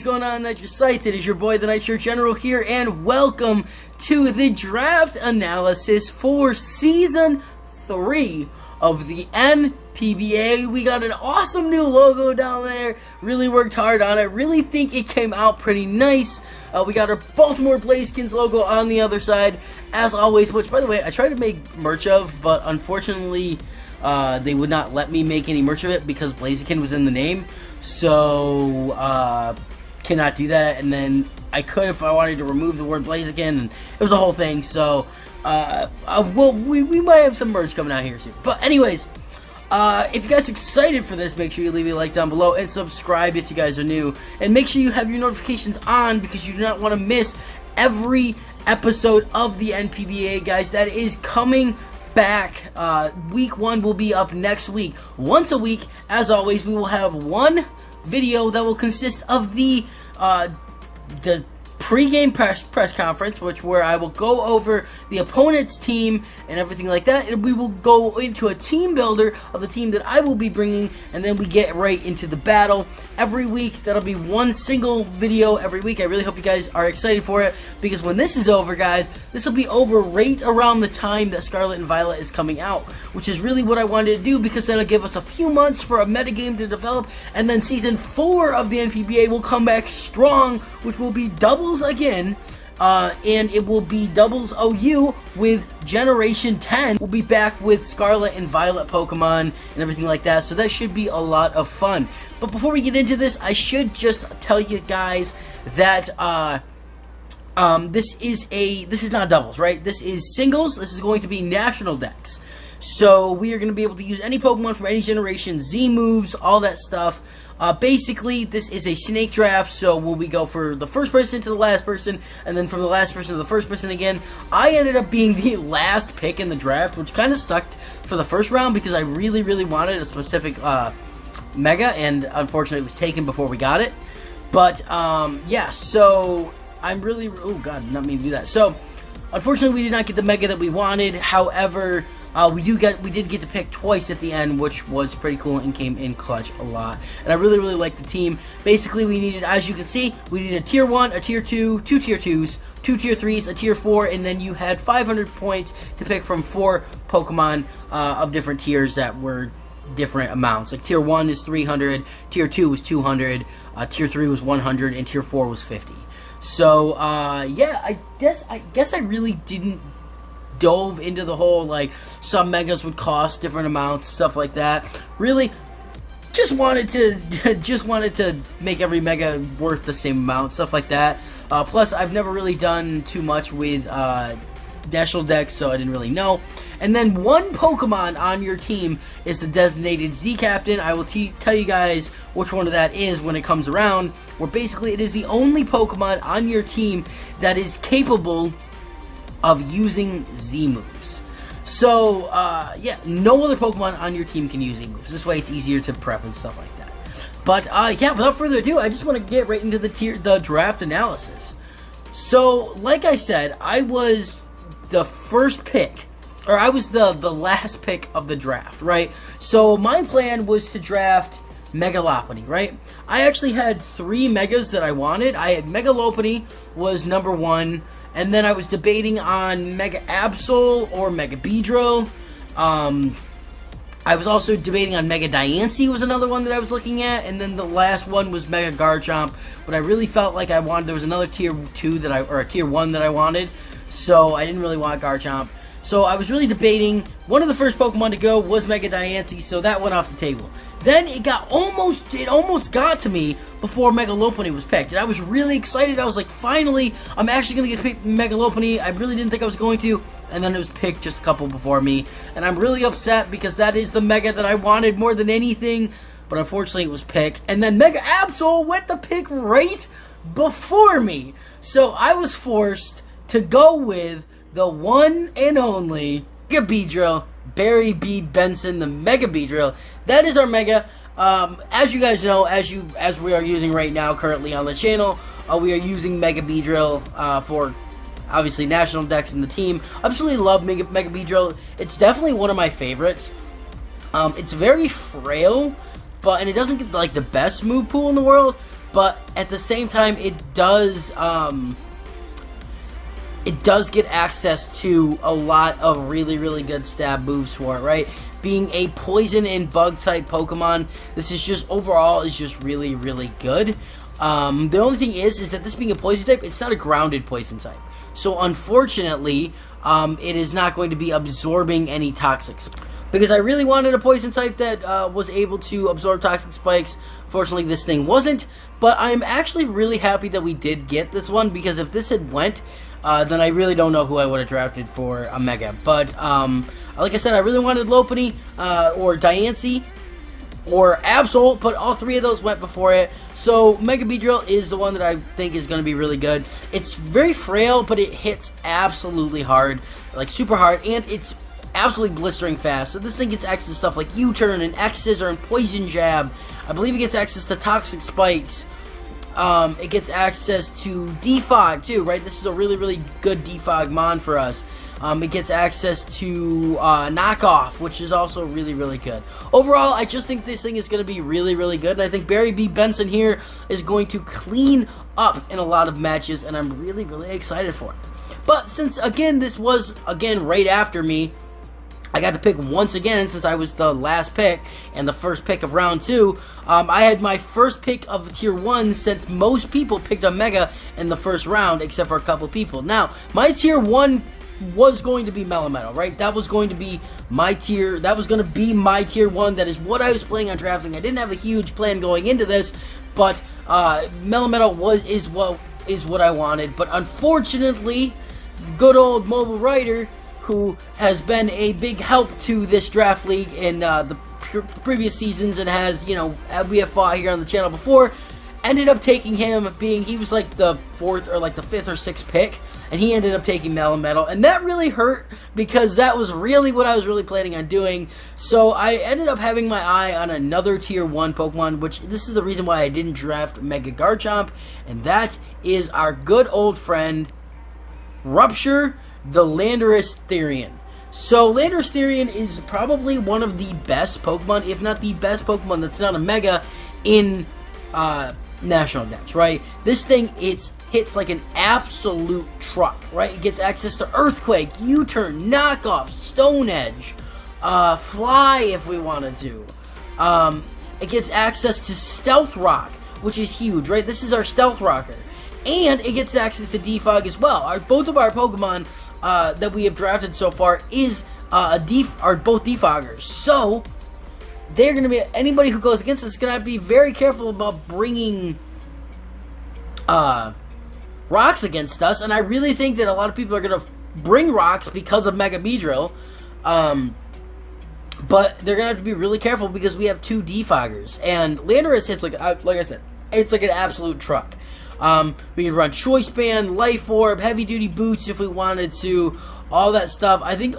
is going on, Nitrosites? It is your boy, the Nitro General here, and welcome to the draft analysis for Season 3 of the NPBA. We got an awesome new logo down there. Really worked hard on it. Really think it came out pretty nice. We got our Baltimore Blazekins logo on the other side, as always, which, by the way, I tried to make merch of, but unfortunately, they would not let me make any merch of it because Blaziken was in the name. So, cannot do that. And then I could if I wanted to remove the word Blaziken, and it was a whole thing. So, well, we might have some merch coming out here soon. But anyways, if you guys are excited for this, make sure you leave a like down below and subscribe if you guys are new. And make sure you have your notifications on because you do not want to miss every episode of the NPBA, guys. That is coming back. Week 1 will be up next week. Once a week, as always, we will have one video that will consist of the pre-game press conference, where I will go over the opponent's team and everything like that, and we will go into a team builder of the team that I will be bringing, and then we get right into the battle. Every week, that'll be one single video every week. I really hope you guys are excited for it, because when this is over, guys, this will be over right around the time that Scarlet and Violet is coming out, which is really what I wanted to do, because that'll give us a few months for a metagame to develop, and then Season 4 of the NPBA will come back strong, which will be doubles again, and it will be doubles OU with Generation 10. We'll be back with Scarlet and Violet Pokemon and everything like that, so that should be a lot of fun. But before we get into this, I should just tell you guys that this is not doubles, right? This is singles. This is going to be national decks. So we are going to be able to use any Pokemon from any generation, Z moves, all that stuff. Basically, this is a snake draft, so will we go for the first person to the last person, and then from the last person to the first person again. I ended up being the last pick in the draft, which kind of sucked for the first round, because I really, really wanted a specific Mega, and unfortunately it was taken before we got it. But, yeah, so I'm really, oh god, did not mean to do that. So, unfortunately we did not get the Mega that we wanted. However, we did get to pick twice at the end, which was pretty cool and came in clutch a lot. And I really, really like the team. Basically, we needed, as you can see, we needed a Tier 1, a Tier 2, 2 Tier 2s, 2 Tier 3s, a Tier 4, and then you had 500 points to pick from 4 Pokemon of different tiers that were different amounts. Like Tier 1 is 300, Tier 2 was 200, Tier 3 was 100, and Tier 4 was 50. So, yeah, I guess I really didn't dove into the whole, like, some megas would cost different amounts, stuff like that. Really, just wanted to make every mega worth the same amount, stuff like that. Plus, I've never really done too much with national decks, so I didn't really know. And then one Pokemon on your team is the designated Z Captain. I will tell you guys which one of that is when it comes around, where basically it is the only Pokemon on your team that is capable of using Z moves. So, yeah, no other Pokemon on your team can use Z moves. This way it's easier to prep and stuff like that. But, yeah, without further ado, I just want to get right into the draft analysis. So, like I said, I was the first pick, or I was the last pick of the draft, right? So, my plan was to draft Mega Lopunny, right? I actually had 3 Megas that I wanted. I had Mega Lopunny was number 1, and then I was debating on Mega Absol or Mega Beedrill. I was also debating on Mega Diancie was another one that I was looking at, and then the last one was Mega Garchomp. But I really felt like there was another Tier 2 or a Tier 1 that I wanted, so I didn't really want Garchomp. So I was really debating. One of the first Pokemon to go was Mega Diancie, so that went off the table. Then it almost got to me before Mega Lopunny was picked, and I was really excited. I was like, finally, I'm actually going to get picked Mega Lopunny. I really didn't think I was going to, and then it was picked just a couple before me, and I'm really upset because that is the Mega that I wanted more than anything, but unfortunately it was picked, and then Mega Absol went to pick right before me, so I was forced to go with the one and only Mega Beedrill, Barry B. Benson, the Mega Beedrill. That is our Mega. As you guys know, as we are using right now currently on the channel, we are using Mega Beedrill for obviously national decks in the team. I absolutely love Mega Beedrill. It's definitely one of my favorites. It's very frail, and it doesn't get like the best move pool in the world, but at the same time, it does get access to a lot of really, really good stab moves for it, right? Being a poison and bug type Pokemon, this is just overall is just really, really good. The only thing is that this being a poison type, it's not a grounded poison type. So unfortunately, it is not going to be absorbing any toxic. Because I really wanted a poison type that was able to absorb toxic spikes. Fortunately, this thing wasn't. But I'm actually really happy that we did get this one, because if this had went, then I really don't know who I would have drafted for a Mega. But like I said, I really wanted Lopunny or Diancie or Absol, but all three of those went before it. So Mega Beedrill is the one that I think is going to be really good. It's very frail, but it hits absolutely hard, like super hard, and it's absolutely blistering fast. So this thing gets access to stuff like U-Turn and X-Scissor and Poison Jab. I believe it gets access to Toxic Spikes. It gets access to Defog too, right? This is a really, really good Defog Mon for us. It gets access to Knockoff, which is also really, really good. Overall, I just think this thing is going to be really, really good. And I think Barry B. Benson here is going to clean up in a lot of matches, and I'm really, really excited for it. But since, again, this was, again, right after me, I got to pick once again, since I was the last pick and the first pick of round 2. I had my first pick of Tier 1 since most people picked a Mega in the first round, except for a couple people. Now, my Tier 1 was going to be Mellow, right? That was going to be my tier. That was going to be my Tier 1. That is what I was planning on drafting. I didn't have a huge plan going into this, but Mellow is what I wanted. But unfortunately, good old Mobile Rider, who has been a big help to this draft league in the previous seasons and has, you know, we have fought here on the channel before, ended up taking him, being he was like the 4th or like the 5th or 6th pick, and he ended up taking Mellow, and that really hurt because that was really what I was really planning on doing. So I ended up having my eye on another Tier 1 Pokemon, which this is the reason why I didn't draft Mega Garchomp, and that is our good old friend Rupture the Landorus Therian. So Landorus Therian is probably one of the best Pokemon, if not the best Pokemon that's not a Mega in National Dex, right? This thing, hits like an absolute truck, right? It gets access to Earthquake, U-Turn, Knockoff, Stone Edge, Fly if we wanted to. It gets access to Stealth Rock, which is huge, right? This is our Stealth Rocker. And it gets access to Defog as well. Both of our Pokemon that we have drafted so far are both Defoggers. So they're going to be, anybody who goes against us is going to have to be very careful about bringing rocks against us. And I really think that a lot of people are going to bring rocks because of Mega Beedrill. But they're going to have to be really careful because we have 2 Defoggers. And Landorus hits, like I said, it's like an absolute truck. We could run Choice Band, Life Orb, Heavy Duty Boots if we wanted to, all that stuff. I think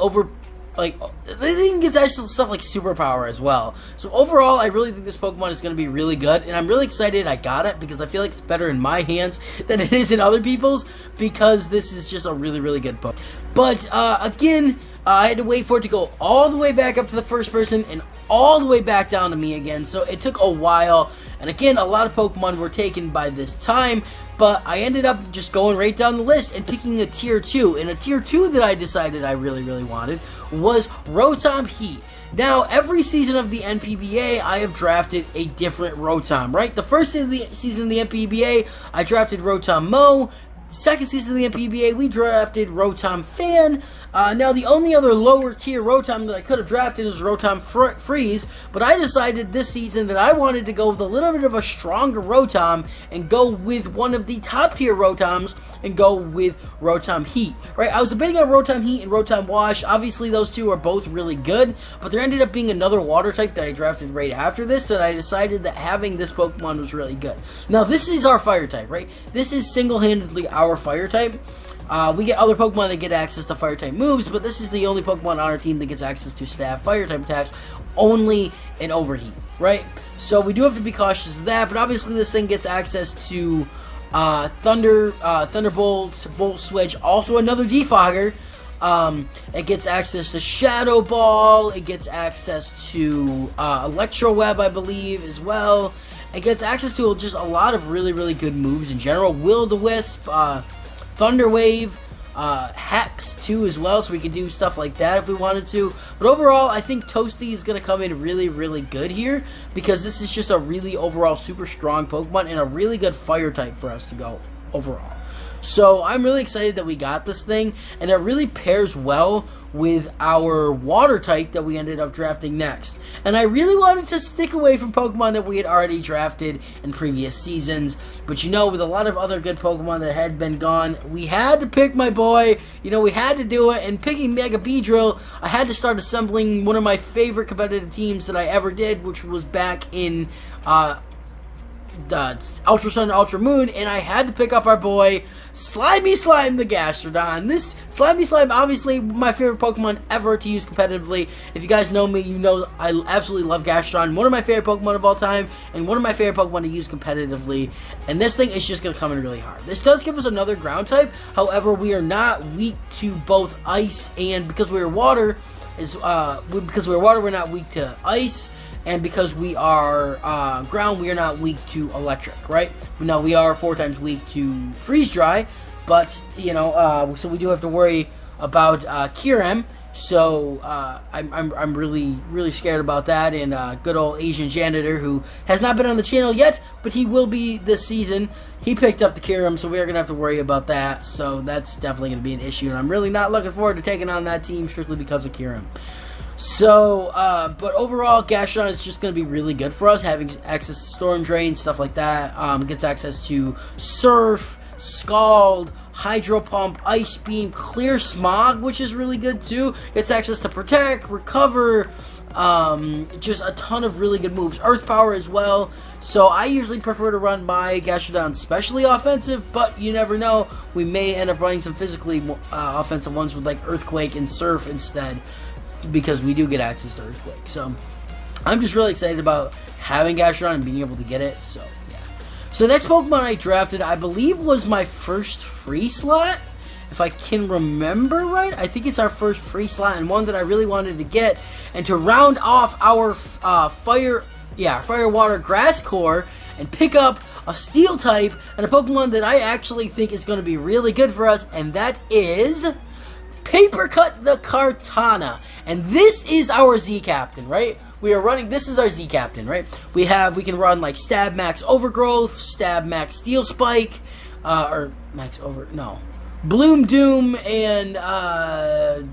it gets actual stuff like Superpower as well. So overall, I really think this Pokemon is going to be really good, and I'm really excited I got it because I feel like it's better in my hands than it is in other people's, because this is just a really, really good Pokemon. But again, I had to wait for it to go all the way back up to the first person and all the way back down to me again, so it took a while. And again, a lot of Pokemon were taken by this time, but I ended up just going right down the list and picking a Tier 2. And a Tier 2 that I decided I really, really wanted was Rotom Heat. Now, every season of the NPBA, I have drafted a different Rotom, right? The first season of the NPBA, I drafted Rotom Mo. Second season of the NPBA, we drafted Rotom Fan. Now, the only other lower tier Rotom that I could have drafted is Rotom Freeze, but I decided this season that I wanted to go with a little bit of a stronger Rotom and go with one of the top tier Rotoms and go with Rotom Heat, right? I was debating on Rotom Heat and Rotom Wash. Obviously, those two are both really good, but there ended up being another water type that I drafted right after this, and I decided that having this Pokemon was really good. Now, this is our fire type, right? This is single-handedly our fire type. We get other Pokemon that get access to fire type moves, but this is the only Pokemon on our team that gets access to stab fire type attacks only in Overheat, right? So we do have to be cautious of that, but obviously this thing gets access to Thunderbolt, Volt Switch, also another Defogger. It gets access to Shadow Ball, it gets access to Electro Web, I believe, as well. It gets access to just a lot of really, really good moves in general. Will-o-the-Wisp, Thunder Wave, Hex too as well, so we can do stuff like that if we wanted to. But overall, I think Toasty is going to come in really, really good here, because this is just a really overall super strong Pokemon and a really good fire type for us to go overall. So I'm really excited that we got this thing, and it really pairs well with our water type that we ended up drafting next. And I really wanted to stick away from Pokemon that we had already drafted in previous seasons, but you know, with a lot of other good Pokemon that had been gone, we had to pick my boy. You know, we had to do it, and picking Mega Beedrill, I had to start assembling one of my favorite competitive teams that I ever did, which was back in Ultra Sun, Ultra Moon, and I had to pick up our boy Slimy Slime the Gastrodon. This Slimy Slime, obviously my favorite Pokemon ever to use competitively. If you guys know me, you know I absolutely love Gastrodon. One of my favorite Pokemon of all time, and one of my favorite Pokemon to use competitively. And this thing is just going to come in really hard. This does give us another ground type. However, we are not weak to both ice, and because we're water, we're not weak to ice. And because we are ground, we are not weak to electric, right? Now, we are 4 times weak to freeze dry, but, you know, so we do have to worry about Kyurem. So I'm really, really scared about that. And good old Asian Janitor, who has not been on the channel yet, but he will be this season. He picked up the Kyurem, so we are going to have to worry about that. So that's definitely going to be an issue. And I'm really not looking forward to taking on that team strictly because of Kyurem. So, but overall, Gastrodon is just going to be really good for us, having access to Storm Drain, stuff like that. It gets access to Surf, Scald, Hydro Pump, Ice Beam, Clear Smog, which is really good too. Gets access to Protect, Recover, just a ton of really good moves. Earth Power as well. So I usually prefer to run my Gastrodon specially offensive, but you never know. We may end up running some physically offensive ones with like Earthquake and Surf instead, because we do get access to Earthquake. So I'm just really excited about having Gastrodon and being able to get it. So yeah. So the next Pokemon I drafted, I believe, was my first free slot, if I can remember right. I think it's our first free slot, and one that I really wanted to get. And to round off our Fire, Water, Grass core, and pick up a Steel type and a Pokemon that I actually think is going to be really good for us, and that is Paper Cut the Kartana. And this is our Z Captain, right? We are running, this is our Z Captain, right? We can run like Stab Max Overgrowth, Stab Max Steel Spike, Bloom Doom, and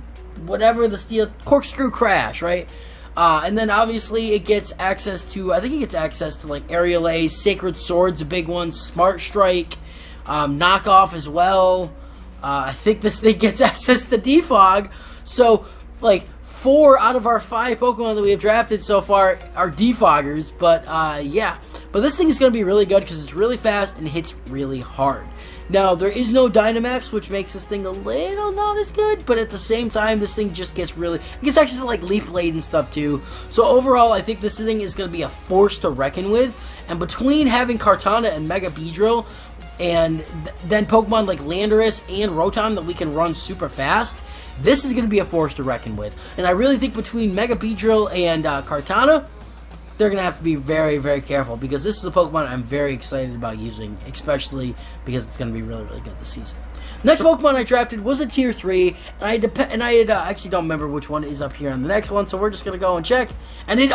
whatever the Steel, Corkscrew Crash, right? And then obviously it gets access to, I think it gets access to like Aerial Ace, Sacred Sword's a big one, Smart Strike, Knockoff as well. I think this thing gets access to Defog. So, like, 4 out of our 5 Pokemon that we have drafted so far are Defoggers. But, yeah. But this thing is going to be really good because it's really fast and hits really hard. Now, there is no Dynamax, which makes this thing a little not as good. But at the same time, this thing just gets really... It gets access to, like, Leaf Blade and stuff, too. So, overall, I think this thing is going to be a force to reckon with. And between having Kartana and Mega Beedrill, and then Pokemon like Landorus and Rotom that we can run super fast, this is going to be a force to reckon with. And I really think between Mega Beedrill and Kartana, they're going to have to be very, very careful, because this is a Pokemon I'm very excited about using, especially because it's going to be really, really good this season. Next Pokemon I drafted was a Tier 3, and I actually don't remember which one is up here on the next one, so we're just going to go and check. And it,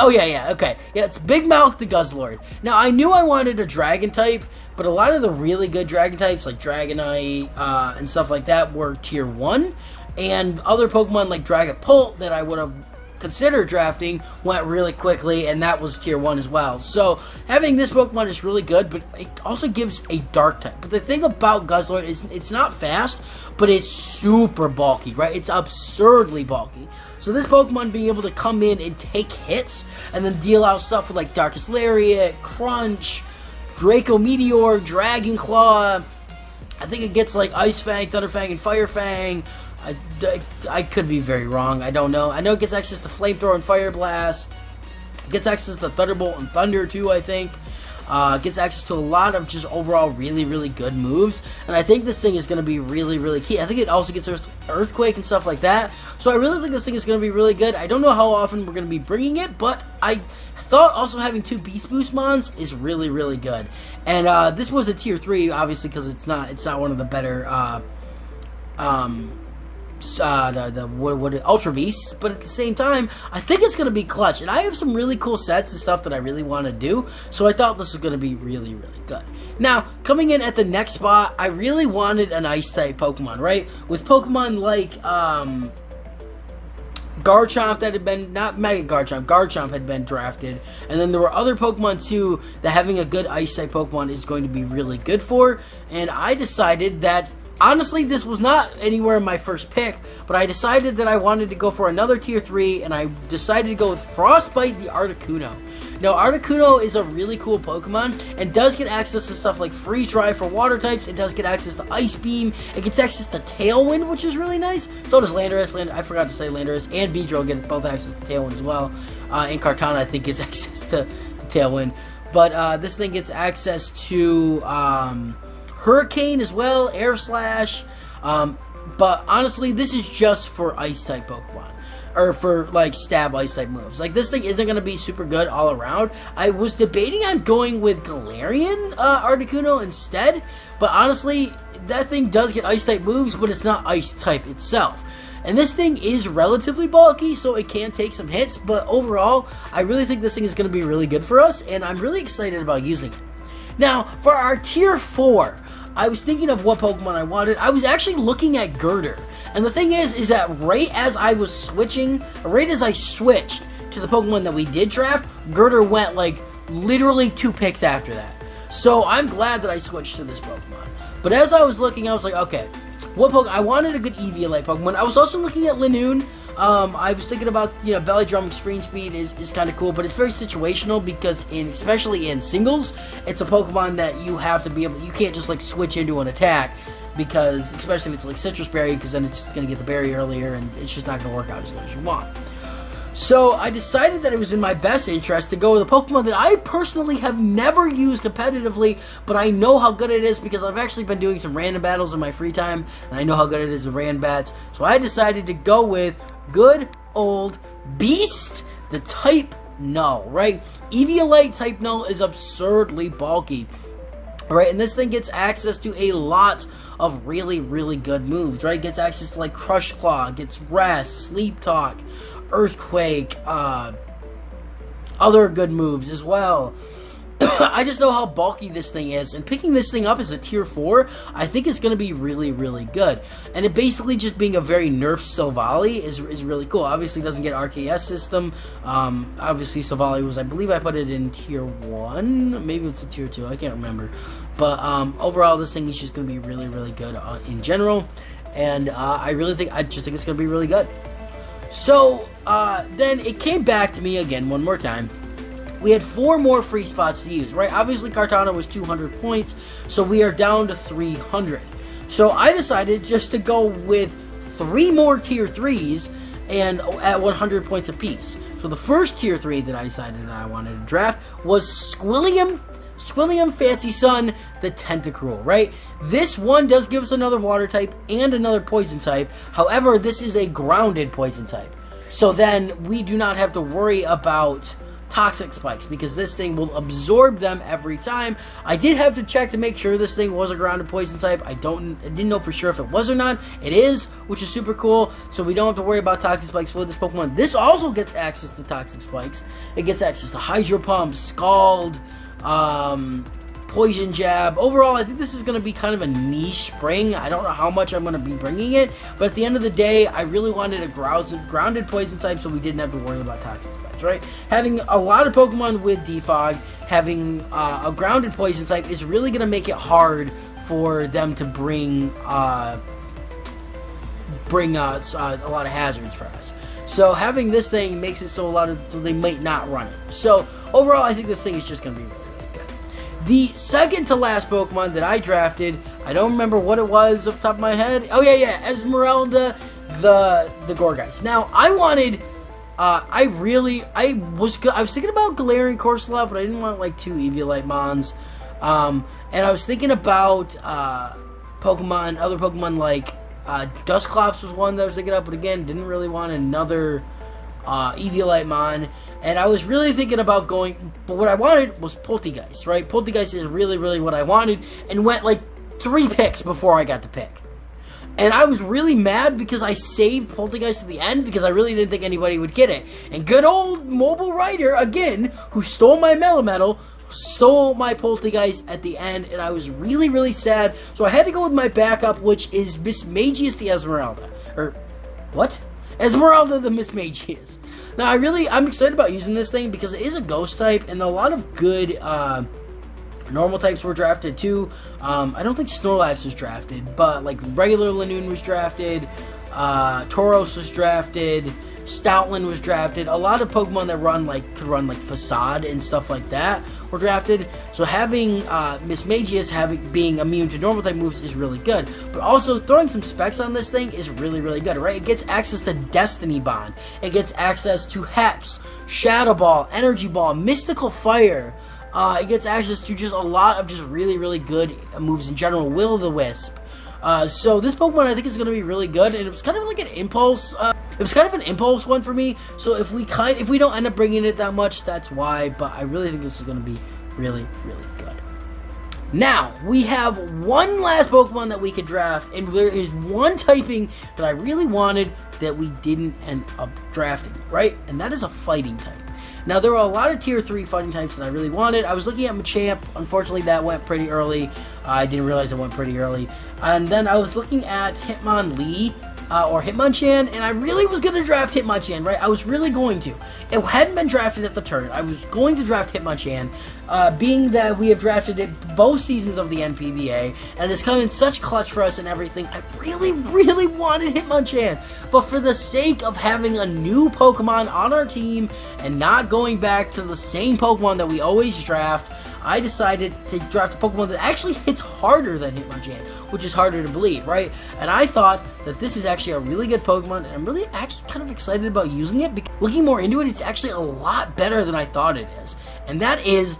it's Big Mouth the Guzzlord. Now, I knew I wanted a Dragon type, but a lot of the really good Dragon types, like Dragonite and stuff like that, were Tier 1, and other Pokemon like Dragapult that I would have considered drafting went really quickly, and that was Tier 1 as well. So having this Pokemon is really good, but it also gives a Dark type. But the thing about Guzzlord is it's not fast, but it's super bulky, right? It's absurdly bulky. So this Pokemon being able to come in and take hits and then deal out stuff with like Darkest Lariat, Crunch, Draco Meteor, Dragon Claw. I think it gets like Ice Fang, Thunder Fang, and Fire Fang. I could be very wrong. I don't know. I know it gets access to Flamethrower and Fire Blast. It gets access to Thunderbolt and Thunder too, I think. Gets access to a lot of just overall really, really good moves. And I think this thing is going to be really, really key. I think it also gets Earthquake and stuff like that. So I really think this thing is going to be really good. I don't know how often we're going to be bringing it, but I thought also having 2 Beast Boost Mons is really, really good. And this was a tier 3, obviously, because it's not one of the better Ultra Beasts, but at the same time, I think it's going to be clutch, and I have some really cool sets and stuff that I really want to do, so I thought this was going to be really, really good. Now, coming in at the next spot, I really wanted an Ice-type Pokemon, right? With Pokemon like, Garchomp that had been, not Mega Garchomp, Garchomp had been drafted, and then there were other Pokemon too that having a good Ice-type Pokemon is going to be really good for, and I decided that honestly, this was not anywhere in my first pick, but I decided that I wanted to go for another tier 3, and I decided to go with Frostbite the Articuno. Now, Articuno is a really cool Pokemon, and does get access to stuff like Freeze Dry for water types. It does get access to Ice Beam. It gets access to Tailwind, which is really nice. So does Landorus. I forgot to say Landorus and Beedrill get both access to Tailwind as well. And Kartana, I think, gets access to Tailwind. But this thing gets access to Hurricane as well, Air Slash, but honestly, this is just for Ice-type Pokemon, or for, like, stab Ice-type moves. Like, this thing isn't going to be super good all around. I was debating on going with Galarian Articuno instead, but honestly, that thing does get Ice-type moves, but it's not Ice-type itself. And this thing is relatively bulky, so it can take some hits, but overall, I really think this thing is going to be really good for us, and I'm really excited about using it. Now, for our Tier 4, I was thinking of what Pokemon I wanted. I was actually looking at Girder. And the thing is that right as I switched to the Pokemon that we did draft, Girder went, like, literally 2 picks after that. So I'm glad that I switched to this Pokemon. But as I was looking, I was like, okay, what Pokemon? I wanted a good Eviolite Pokemon. I was also looking at Linoone. I was thinking about, Belly Drum Screen Speed is kind of cool, but it's very situational because especially in singles, it's a Pokemon that you have to be able, you can't just like switch into an attack, because especially if it's like Citrus Berry, because then it's going to get the berry earlier and it's just not going to work out as good as you want. So I decided that it was in my best interest to go with a Pokemon that I personally have never used competitively, but I know how good it is because I've actually been doing some random battles in my free time, and I know how good it is in Ranbats. So I decided to go with good old Beast, the Type Null, right? Eviolite Type Null is absurdly bulky, right? And this thing gets access to a lot of really, really good moves, right? It gets access to like Crush Claw, gets Rest, Sleep Talk, Earthquake, other good moves as well. I just know how bulky this thing is, and picking this thing up as a tier 4, I think is going to be really, really good. And it basically just being a very nerfed Silvally is really cool. Obviously, it doesn't get RKS system. Obviously, Silvally was, I believe I put it in tier 1. Maybe it's a tier 2. I can't remember. But overall, this thing is just going to be really, really good in general. And I just think it's going to be really good. So, then it came back to me again one more time. We had 4 more free spots to use, right? Obviously, Kartana was 200 points, so we are down to 300. So I decided just to go with 3 more tier 3s and at 100 points apiece. So the first tier 3 that I decided that I wanted to draft was Squilliam Fancy Sun, the Tentacruel, right? This one does give us another water type and another poison type. However, this is a grounded poison type. So then we do not have to worry about Toxic Spikes, because this thing will absorb them every time. I did have to check to make sure this thing was a grounded poison type. I didn't know for sure if it was or not. It is, which is super cool, so we don't have to worry about Toxic Spikes with this Pokemon. This also gets access to Toxic Spikes. It gets access to Hydro Pump, Scald, Poison Jab. Overall, I think this is going to be kind of a niche spring. I don't know how much I'm going to be bringing it, but at the end of the day, I really wanted a grounded poison type so we didn't have to worry about Toxic Spikes, right? Having a lot of Pokemon with Defog, having a grounded poison type is really going to make it hard for them to bring a lot of hazards for us. So having this thing makes it so they might not run it. So overall, I think this thing is just going to be really good. The second to last Pokemon that I drafted, I don't remember what it was off the top of my head. Oh yeah, Esmeralda, the Gourgeist. Now I wanted I was thinking about Galarian Corsola, but I didn't want like 2 Eviolite Mons. And I was thinking about other Pokemon like Dusclops was one that I was thinking of, but again, didn't really want another Eviolite Mon. And I was really thinking about going, but what I wanted was Poltegeist, right? Poltegeist is really, really what I wanted, and went like 3 picks before I got to pick. And I was really mad because I saved Poltegeist to the end because I really didn't think anybody would get it. And good old Mobile Rider, again, who stole my Metal, stole my Poltegeist at the end, and I was really, really sad. So I had to go with my backup, which is Mismagius the Esmeralda. Or, what? Esmeralda the Mismagius. Now, I'm excited about using this thing because it is a ghost type, and a lot of good normal types were drafted too. I don't think Snorlax was drafted, but like regular Lanoon was drafted, Tauros was drafted, Stoutland was drafted. A lot of Pokemon that could run like Facade and stuff like that were drafted. So having Mismagius being immune to normal type moves is really good. But also throwing some specs on this thing is really, really good, right? It gets access to Destiny Bond. It gets access to Hex, Shadow Ball, Energy Ball, Mystical Fire. It gets access to just a lot of just really, really good moves in general. Will-o-the-Wisp. So this Pokemon I think is going to be really good, and it was kind of like an impulse. It was kind of an impulse one for me. So if we don't end up bringing it that much, that's why. But I really think this is going to be really, really good. Now we have one last Pokemon that we could draft, and there is one typing that I really wanted that we didn't end up drafting, right? And that is a fighting type. Now, there were a lot of Tier 3 fighting types that I really wanted. I was looking at Machamp. Unfortunately, that went pretty early. I didn't realize it went pretty early. And then I was looking at Hitmonlee, or Hitmonchan, and I really was going to draft Hitmonchan, right? I was really going to. It hadn't been drafted at the turn. I was going to draft Hitmonchan, being that we have drafted it both seasons of the NPBA, and it's come in such clutch for us and everything. I really, really wanted Hitmonchan, but for the sake of having a new Pokemon on our team and not going back to the same Pokemon that we always draft, I decided to draft a Pokemon that actually hits harder than Hitmonchan, which is harder to believe, right? And I thought that this is actually a really good Pokemon, and I'm really actually kind of excited about using it, because looking more into it, it's actually a lot better than I thought it is. And that is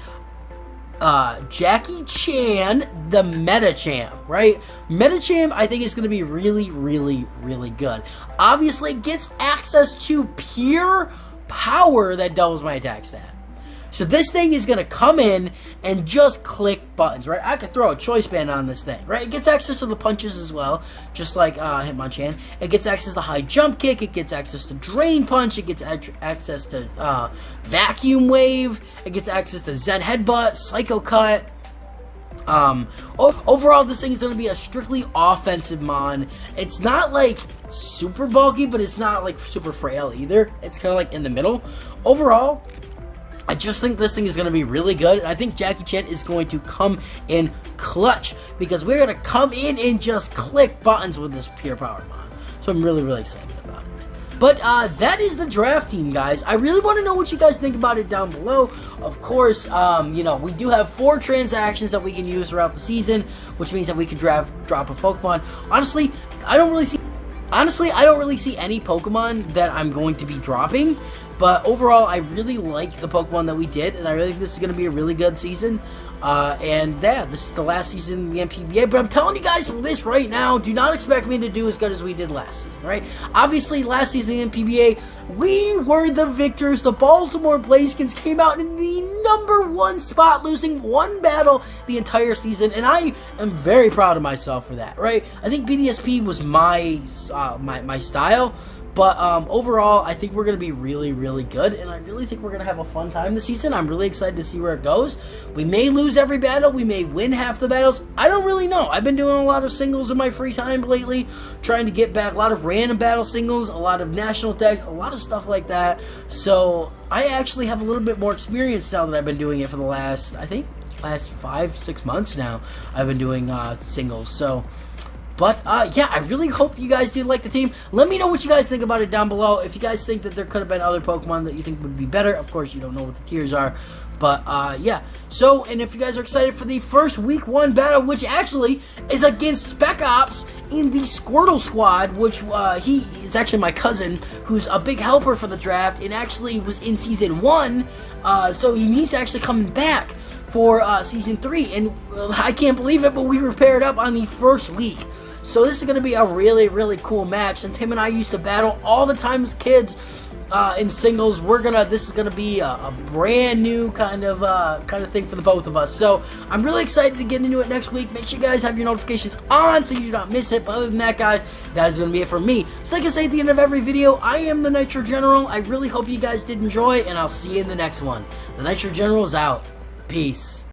Jackie Chan, the Metacham, right? Metacham, I think, is going to be really, really, really good. Obviously, it gets access to pure power that doubles my attack stat. So this thing is going to come in and just click buttons, right? I could throw a Choice Band on this thing, right? It gets access to the punches as well, just like Hitmonchan. It gets access to High Jump Kick. It gets access to Drain Punch. It gets access to Vacuum Wave. It gets access to Zen Headbutt, Psycho Cut. Overall, this thing is going to be a strictly offensive mon. It's not like super bulky, but it's not like super frail either. It's kind of like in the middle. Overall, I just think this thing is going to be really good. I think Jackie Chan is going to come in clutch, because we're going to come in and just click buttons with this pure power mon. So I'm really, really excited about it. But that is the draft team, guys. I really want to know what you guys think about it down below. Of course, you know, we do have 4 transactions that we can use throughout the season, which means that we can drop a Pokemon. Honestly, I don't really see any Pokemon that I'm going to be dropping. But overall, I really like the Pokemon that we did, and I really think this is going to be a really good season. And yeah, this is the last season of the NPBA, but I'm telling you guys this right now, do not expect me to do as good as we did last season, right? Obviously, last season in NPBA, we were the victors. The Baltimore Blazekins came out in the #1 spot, losing 1 battle the entire season, and I am very proud of myself for that, right? I think BDSP was my style. But overall, I think we're going to be really, really good, and I really think we're going to have a fun time this season. I'm really excited to see where it goes. We may lose every battle. We may win half the battles. I don't really know. I've been doing a lot of singles in my free time lately, trying to get back a lot of random battle singles, a lot of national tags, a lot of stuff like that. So I actually have a little bit more experience now that I've been doing it for the last 5-6 months now. I've been doing singles, so... But, yeah, I really hope you guys do like the team. Let me know what you guys think about it down below. If you guys think that there could have been other Pokemon that you think would be better, of course, you don't know what the tiers are. But, yeah. So, and if you guys are excited for the first Week 1 battle, which actually is against Spec Ops in the Squirtle Squad, which, It's actually my cousin, who's a big helper for the draft, and actually was in Season 1, so he needs to actually come back for Season 3, and I can't believe it, but we were paired up on the first week. So this is going to be a really, really cool match, since him and I used to battle all the time as kids in singles. This is gonna be a brand new kind of thing for the both of us. So I'm really excited to get into it next week. Make sure you guys have your notifications on so you do not miss it. But other than that, guys, that is gonna be it for me. So like I say at the end of every video, I am the Nitro General. I really hope you guys did enjoy, and I'll see you in the next one. The Nitro General is out. Peace.